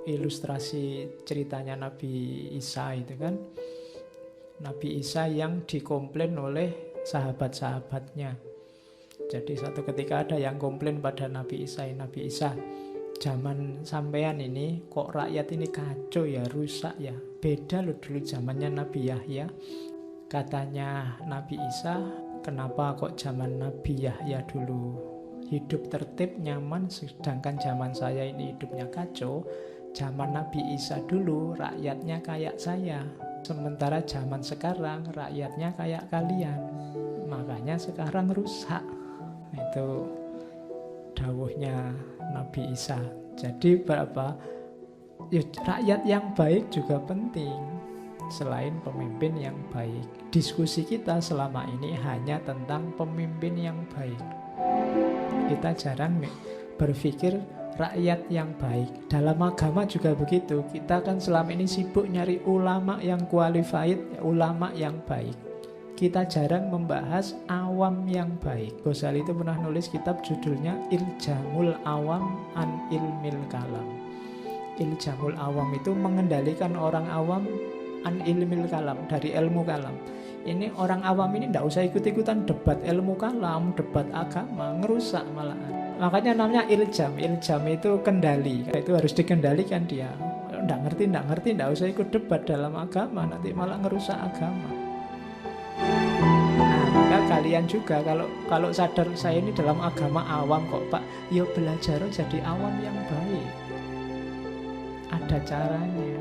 ilustrasi ceritanya Nabi Isa itu kan. Nabi Isa yang dikomplain oleh sahabat-sahabatnya. Jadi suatu ketika ada yang komplain pada Nabi Isa, Nabi Isa, zaman sampean ini kok rakyat ini kacau ya, rusak ya. Beda loh dulu zamannya Nabi Yahya. Katanya Nabi Isa, kenapa kok zaman Nabi Yahya dulu hidup tertib, nyaman, sedangkan zaman saya ini hidupnya kacau. Zaman Nabi Isa dulu rakyatnya kayak saya, sementara zaman sekarang rakyatnya kayak kalian. Makanya sekarang rusak. Itu dawuhnya Nabi Isa. Jadi berapa? Ya, rakyat yang baik juga penting selain pemimpin yang baik. Diskusi kita selama ini hanya tentang pemimpin yang baik. Kita jarang berpikir rakyat yang baik. Dalam agama juga begitu. Kita kan selama ini sibuk nyari ulama yang qualified, ulama yang baik. Kita jarang membahas awam yang baik. Ghazali itu pernah nulis kitab judulnya Iljamul Awam an Ilmil Kalam. Iljamul Awam itu mengendalikan orang awam an ilmil kalam, dari ilmu kalam. Ini orang awam ini tidak usah ikut-ikutan debat ilmu kalam, debat agama, ngerusak malahan. Makanya namanya iljam. Iljam itu kendali. Itu harus dikendalikan dia. Tidak ngerti, tidak usah ikut debat dalam agama, nanti malah ngerusak agama. Nah, maka kalian juga kalau sadar saya ini dalam agama awam kok Pak, ya belajar jadi awam yang baik. Ada caranya.